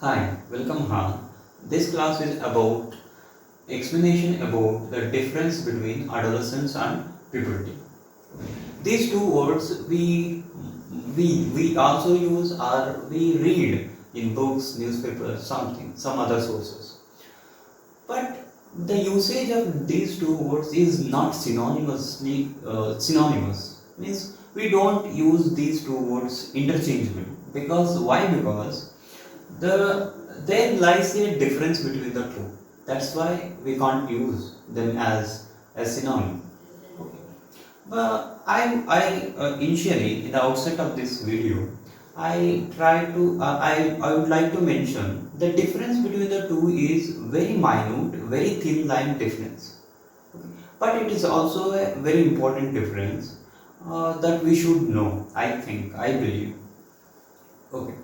Hi, welcome Han. This class is about explanation about the difference between adolescence and puberty. These two words we also use or we read in books, newspapers, some other sources. But the usage of these two words is not synonymous. Means we don't use these two words interchangeably. Because why? Because there lies a difference between the two. That's why we can't use them as synonym. Okay. But I initially in the outset of this video, I would like to mention the difference between the two is very minute, very thin line difference. Okay. But it is also a very important difference that we should know. I believe. Okay.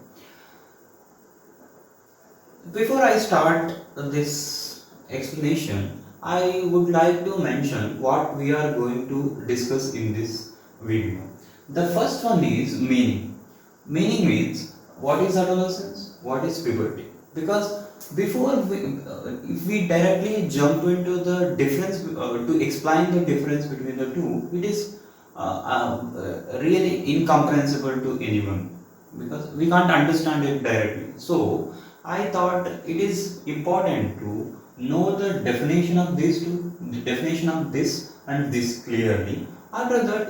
Before I start this explanation, I would like to mention what we are going to discuss in this video. The first one is meaning. Meaning means what is adolescence, what is puberty. Because if we directly jump into the difference to explain the difference between the two, it is really incomprehensible to anyone because we can't understand it directly. So I thought it is important to know the definition of these two, the definition of this and this clearly. After that,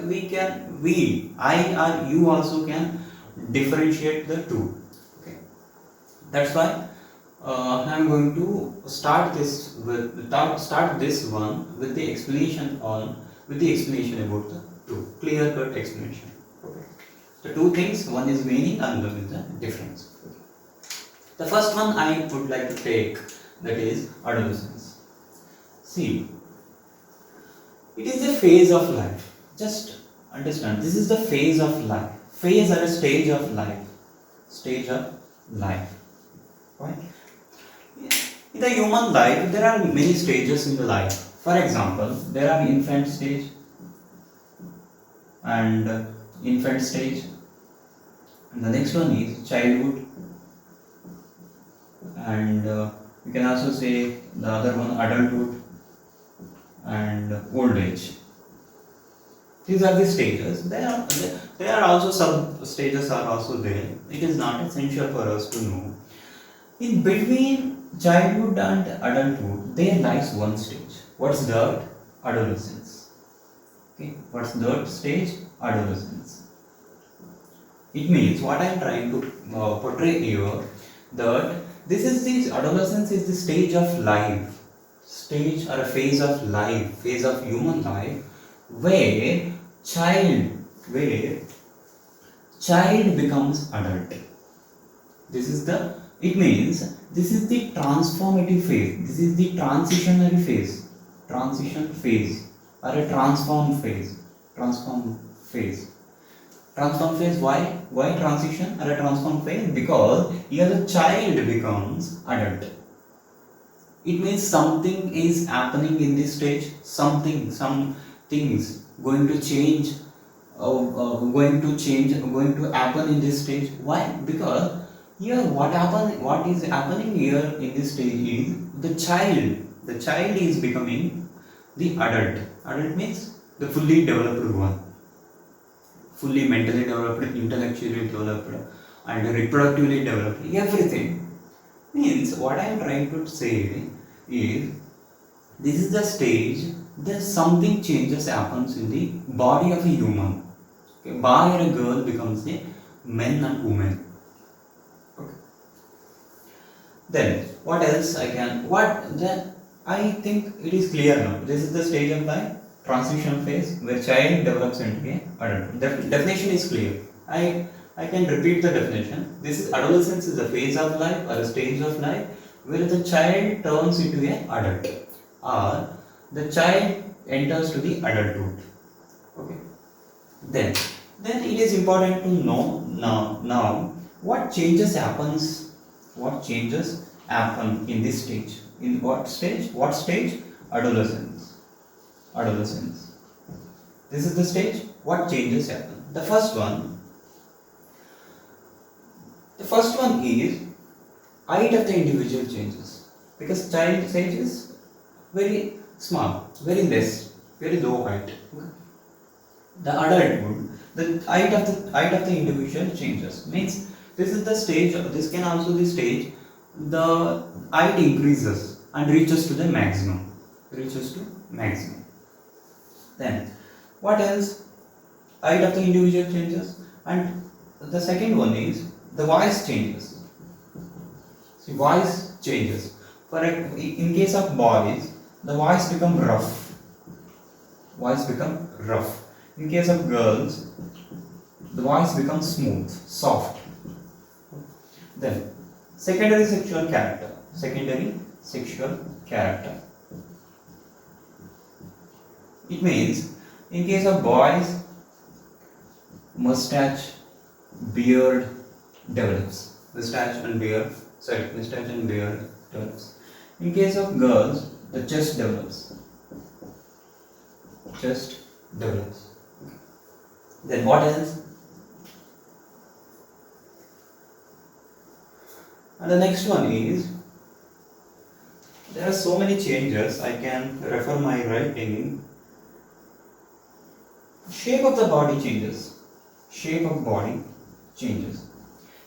I or you also can differentiate the two. Okay, that's why I am going to start this one with the explanation about the two clear cut explanation. Okay, the two things, one is meaning and one is the difference. Okay. The first one I would like to take, that is adolescence. See, it is a phase of life. Just understand, this is the phase of life. Phase or a stage of life. Stage of life. Right? In the human life, there are many stages in the life. For example, there are infant stage and infant stage. And the next one is childhood. And you can also say the other one adulthood and old age. These are the stages. There are also sub stages are also there. It is not essential for us to know. In between childhood and adulthood, there lies one stage. What's that? Adolescence. Okay, what's that stage? Adolescence. It means what I am trying to portray here, that adolescence is the stage of life, stage or a phase of life, phase of human life, where child becomes adult. It means this is the transformative phase, this is the transition phase or a transform phase. Transform phase, why transition or a transform phase? Because here the child becomes adult. It means something is happening in this stage, some things going to change, going to happen in this stage. Why? Because here what is happening here in this stage is the child is becoming the adult. Adult means the fully developed one, fully mentally developed, intellectually developed, and reproductively developed. Everything means what I am trying to say is this is the stage that something changes happens in the body of a human. Okay. Boy or a girl becomes a men and women. Okay. Then what else I think it is clear now. This is the stage of life, transition phase, where child develops into a adult. The definition is clear. I can repeat the definition. This is adolescence is a phase of life or a stage of life where the child turns into an adult or the child enters to the adulthood. Okay. Then it is important to know now what changes happen in this stage. In what stage? Adolescence. This is the stage. What changes happen? The first one is height of the individual changes, because child age is very small, very less, very low height. Okay. The adulthood, the height of the individual changes. Means this is the stage. This can also be stage. The height increases and reaches to the maximum. Reaches to maximum. Then, what else? Height of the individual changes, and the second one is the voice changes. See, voice changes. In case of boys, the voice become rough. Voice become rough. In case of girls, the voice becomes smooth, soft. Then, secondary sexual character. Secondary sexual character. It means, in case of boys, mustache, beard develops. Mustache and beard develops. In case of girls, the chest develops. Chest develops. Then what else? And the next one is, there are so many changes. I can refer my writing. Shape of the body changes. Shape of body changes.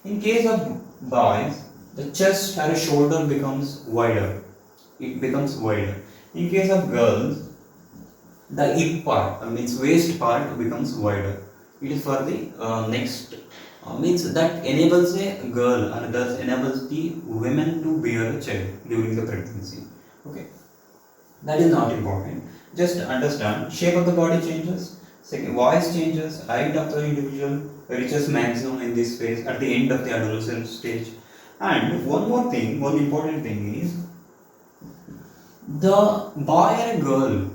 In case of boys, the chest or shoulder becomes wider. It becomes wider. In case of girls, the hip part, means waist part, becomes wider. It is for the next, means that enables a girl and thus enables the women to bear a child during the pregnancy. Okay, that is not important. Just understand, shape of the body changes. Second, voice changes. Height of the individual reaches maximum in this phase at the end of the adolescent stage. And one more thing, one important thing is, the boy and girl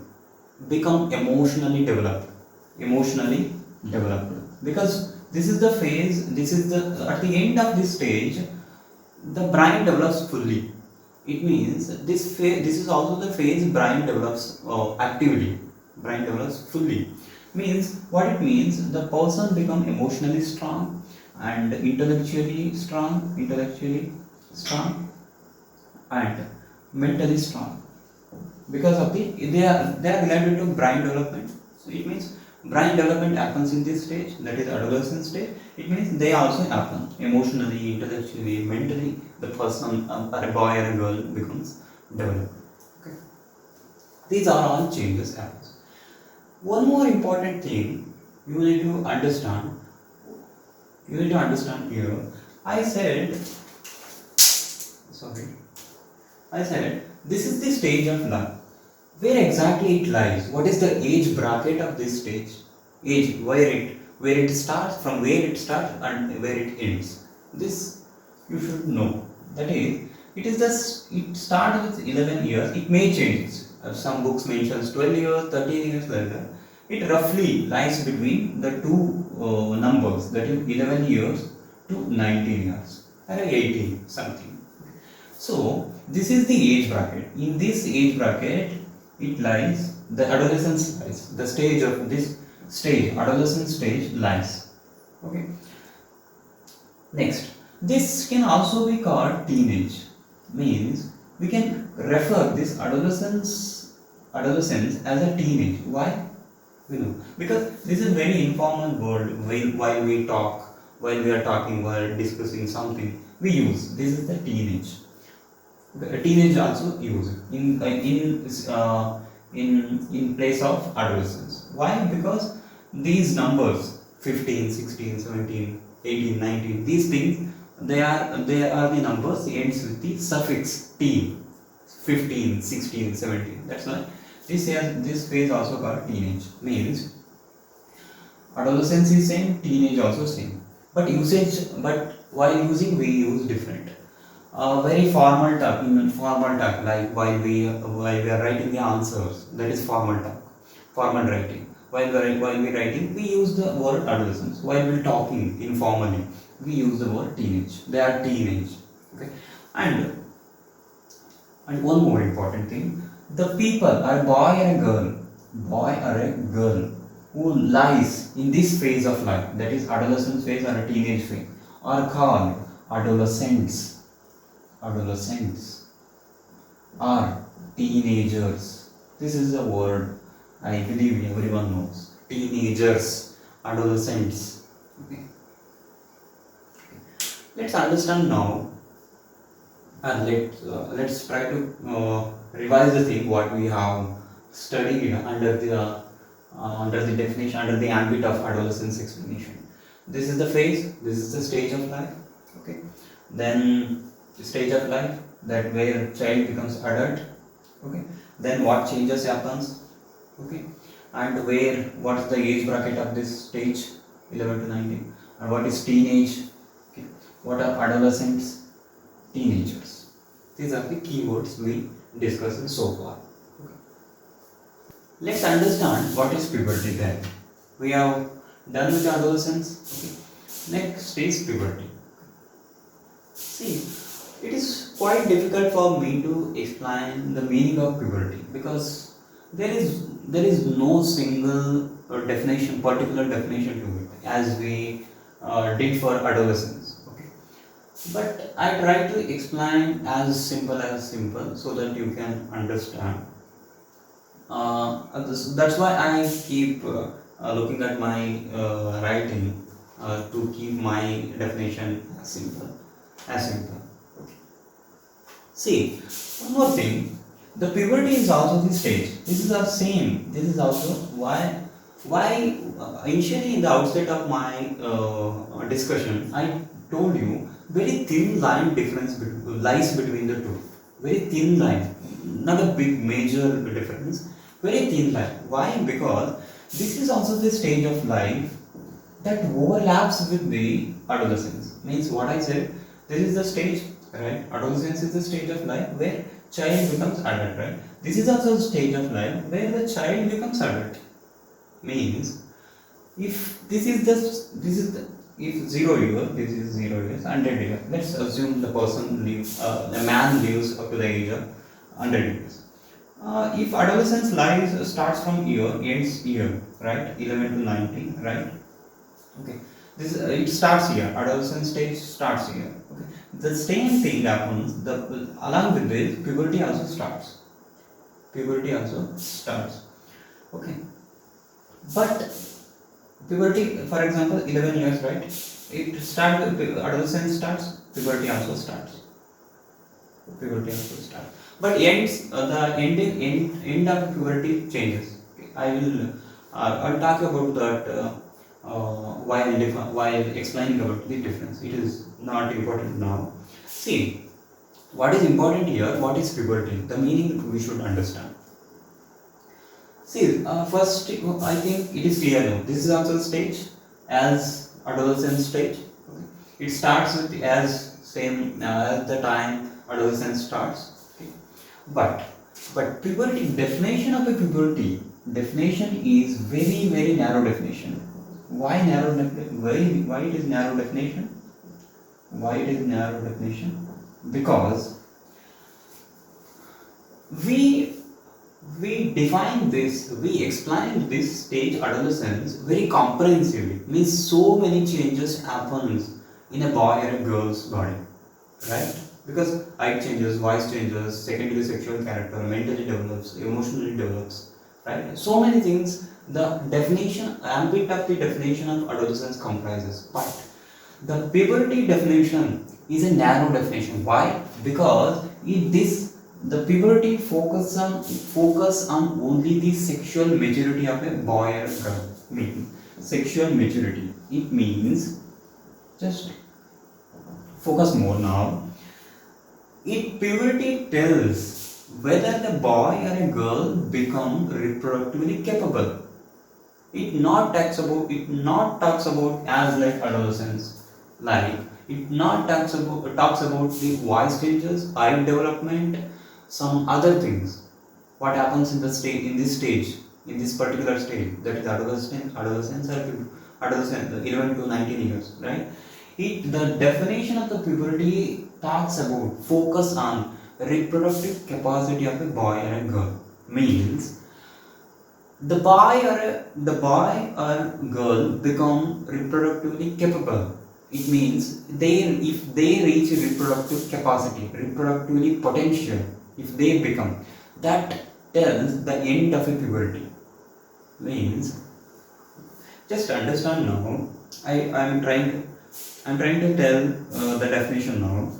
become emotionally developed. Emotionally developed, because this is the phase, this is the, at the end of this stage, the brain develops fully. It means this phase, this is also the phase brain develops actively. Brain develops fully. Means what it means, the person become emotionally strong and intellectually strong, and mentally strong, because of they are related to brain development. So it means brain development happens in this stage, that is adolescent stage. It means they also happen emotionally, intellectually, mentally. The person, a boy or a girl, becomes developed. Okay. These are all changes happens. One more important thing you need to understand. You need to understand here. I said this is the stage of life. Where exactly it lies? What is the age bracket of this stage? Age, where it starts, from where it starts and where it ends. This you should know. That is, it starts with 11 years. It may change. Some books mentions 12 years, 13 years like that. It roughly lies between the two numbers, that is 11 years to 19 years or 18 something. So this is the age bracket. In this age bracket, it lies, the adolescence lies, the stage of this stage, adolescent stage lies. Okay. Next, this can also be called teenage. Means we can refer this adolescence as a teenage. Why? You know, because this is very informal word. While we talk, while we are talking, while discussing something, we use this is the teenage. Okay. Teenage also use in place of adolescence. Why? Because these numbers 15, 16, 17, 18, 19, these things, they are the numbers ends with the suffix teen. 15, 16, 17. That's why this phase also called teenage. Means adolescence is same, teenage also same. But while using, we use different. Very formal talk, like while we are writing the answers, that is formal talk, formal writing. While we writing, we use the word adolescence. While we talking informally, we use the word teenage. They are teenage. Okay. And one more important thing, the people are boy or a girl who lies in this phase of life, that is adolescent phase or a teenage phase, are called adolescents. adolescents or teenagers. This is a word I believe everyone knows. Teenagers, adolescents. Okay. Let's understand now, and let's try to revise the thing what we have studied under the definition, under the ambit of adolescence explanation. This is the phase, this is the stage of life. Okay. Then the stage of life that where child becomes adult. Okay. Then what changes happens. Okay. And where what's the age bracket of this stage, 11 to 19, and what is teenage. Okay. What are adolescents, teenagers. These are the keywords we discussed so far. Okay. Let's understand what is puberty then. We have done with adolescence. Okay. Next is puberty. See, it is quite difficult for me to explain the meaning of puberty because there is no single definition, particular definition to it, as we did for adolescence. Okay. But I try to explain as simple so that you can understand. That's why I keep looking at my writing to keep my definition as simple. Okay. See, one more thing. The puberty is also the stage. This is the same. This is also why initially in the outset of my discussion I told you very thin line difference lies between the two. Very thin line, not a big major difference. Very thin line. Why? Because this is also the stage of life that overlaps with the adolescence. Means what I said. This is the stage, right? Adolescence is the stage of life where child becomes adult, right? This is also the stage of life where the child becomes adult. Means if if 0 year, this is 0 years, 100 years. Let's assume the person lives, the man lives up to the age of 100 years. If adolescence life starts from year, ends year, right? 11 to 19, right? Okay. This it starts here. Adolescence stage starts here. Okay. The same thing happens. Along with this, puberty also starts. Puberty also starts. Okay. But puberty, for example, 11 years, right? It starts. Adolescence starts. Puberty also starts. Puberty also starts. But ends the end of puberty changes. Okay. I'll talk about that. While explaining about the difference. It is not important now. See, what is important here, what is puberty? The meaning we should understand. See, first I think it is clear now. This is also stage as adolescence stage. Okay. It starts with as same as the time adolescence starts. Okay. But puberty, definition of a puberty, definition is very narrow definition. Why narrow definition? Why it is narrow definition? Why it is narrow definition? Because we define this, we explain this stage adolescence very comprehensively. Means so many changes happens in a boy or a girl's body, right? Because height changes, voice changes, secondary sexual character, mentally develops, emotionally develops, right? So many things. The definition, ambit of the definition of adolescence comprises, but the puberty definition is a narrow definition. Why? Because the puberty focus on only the sexual maturity of a boy or a girl. Meaning sexual maturity. It means, just focus more now. Puberty tells whether the boy or a girl become reproductively capable. It not talks about as like adolescence, like it not talks about the voice changes, eye development, some other things. What happens in this stage, in this particular stage, that is adolescence or adolescence, 11 to 19 years, right? The definition of the puberty talks about focus on reproductive capacity of a boy or a girl. Means the boy or girl become reproductively capable it means if they reach reproductive capacity, reproductively potential, if they become, that tells the end of a puberty. Means, just understand now. I'm trying to tell the definition now.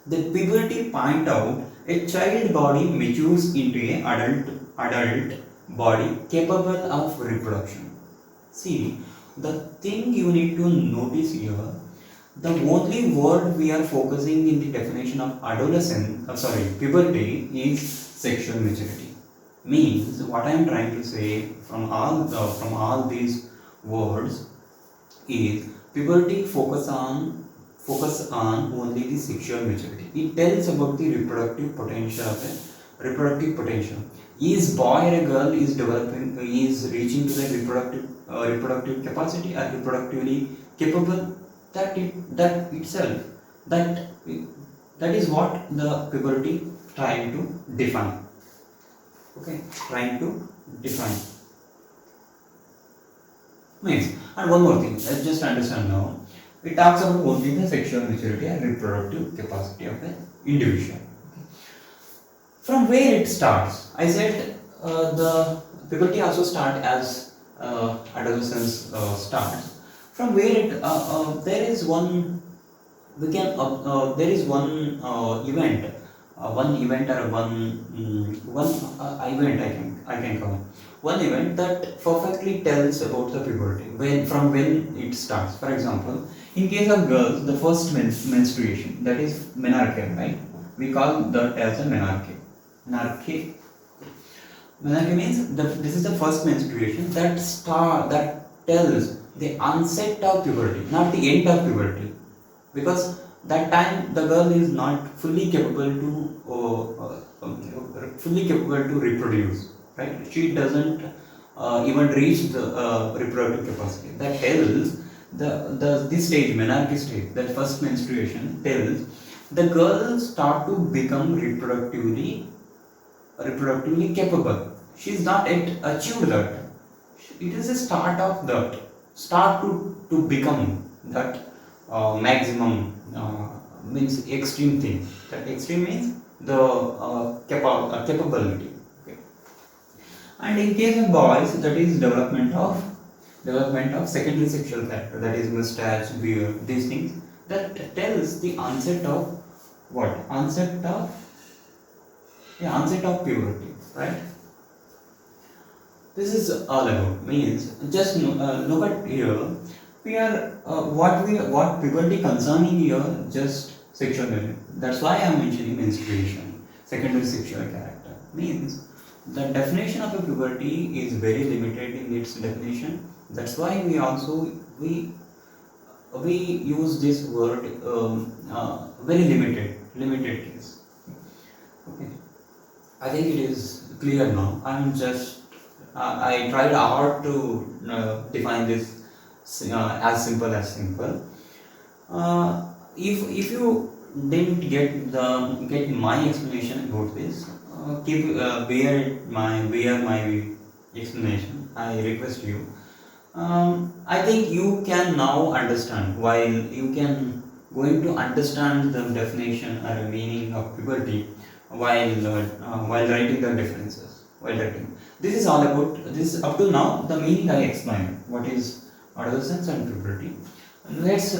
The puberty point out a child body matures into a adult body capable of reproduction. See, the thing you need to notice here, the only word we are focusing in the definition of puberty is sexual maturity. Means, what I am trying to say from all these words is puberty focus on only the sexual maturity. It tells about the reproductive potential of a reproductive potential. Is boy or a girl is developing, is reaching to the reproductive capacity or reproductively capable? That itself, that is what the puberty trying to define. Okay, trying to define. Means, and one more thing, let's just understand now. It talks about only the sexual maturity and reproductive capacity of an individual. From where it starts? I said the puberty also starts as adolescence starts. From where it there is one event, or one event I can call one event that perfectly tells about the puberty, when it starts. For example, in case of girls, the first menstruation, that is menarche, right? We call that as a menarche. Menarche means this is the first menstruation that tells the onset of puberty, not the end of puberty, because that time the girl is not fully capable to reproduce, right? She doesn't even reach the reproductive capacity. That tells this stage, menarche stage, that first menstruation tells the girl start to become reproductively capable. She is not yet achieved that. It is a start of that. Start to become that maximum, means extreme thing. That extreme means the capability. Okay. And in case of boys, that is development of secondary sexual character, that is mustache, beard, these things. That tells the onset of what? Onset of puberty, right? This is all about. Means, just look at here. We are what puberty concerning here, just sexual maturity. That's why I am mentioning menstruation, secondary sexual character. Means, the definition of a puberty is very limited in its definition. That's why we use this word very limited case. Okay, I think it is clear now. I tried hard to define this as simple as simple. If you didn't get my explanation about this, bear my explanation. I request you. I think you can now understand, while you can going to understand the definition or meaning of puberty while writing the differences. This is all about this. Up to now, the meaning I explained. What is adolescence and puberty? Let's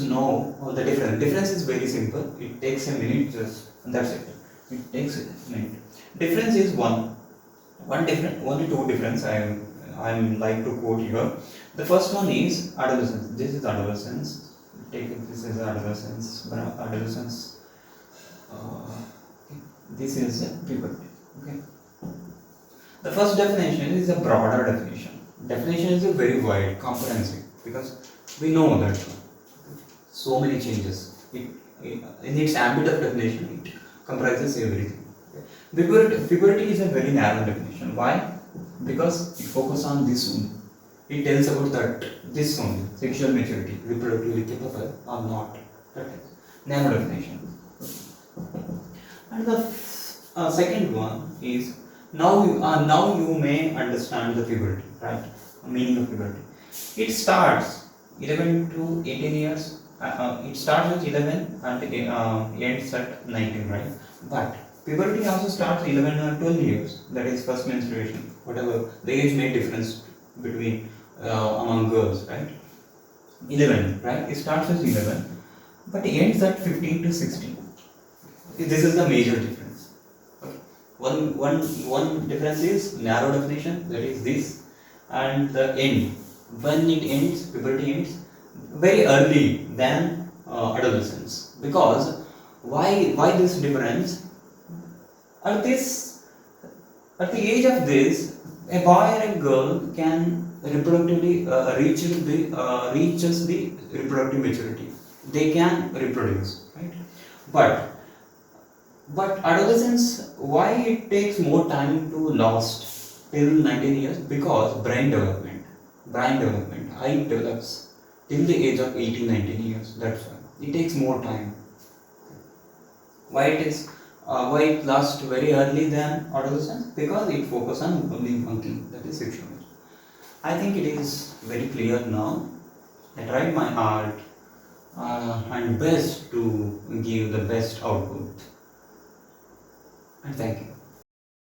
know the difference. Difference is very simple. It takes a minute, just, and that's it. It takes a minute. Difference is only two difference. I'm like to quote here. The first one is adolescence. This is adolescence. This is adolescence. This is puberty. Okay. The first definition is a broader definition. Definition is a very wide, comprehensive, because we know that so many changes. In its ambit of definition, it comprises everything. Okay. Puberty is a very narrow definition. Why? Because it focuses on this one. It tells about this one, sexual maturity, reproductively capable or not. That is narrow definition. And the second one is, now you may understand the puberty, right? Meaning of puberty. It starts 11 to 18 years. It starts with 11 and ends at 19, right? But puberty also starts 11 or 12 years. That is first menstruation. Whatever the age made difference between among girls, right? 11, right? It starts with 11, but ends at 15 to 16. This is the major difference. Okay. One difference is narrow definition, that is this, and the end. When it ends, puberty ends very early than adolescence. Because why this difference? At this at the age of this, a boy or a girl can reproductively reaches the reproductive maturity. They can reproduce, right? But adolescence, why it takes more time to last till 19 years? Because brain development, height develops till the age of 18, 19 years. That's why it takes more time. Why it lasts very early than adolescence? Because it focuses on only one thing, that is sexuality. I think it is very clear now. I tried my art and best to give the best output. And thank you.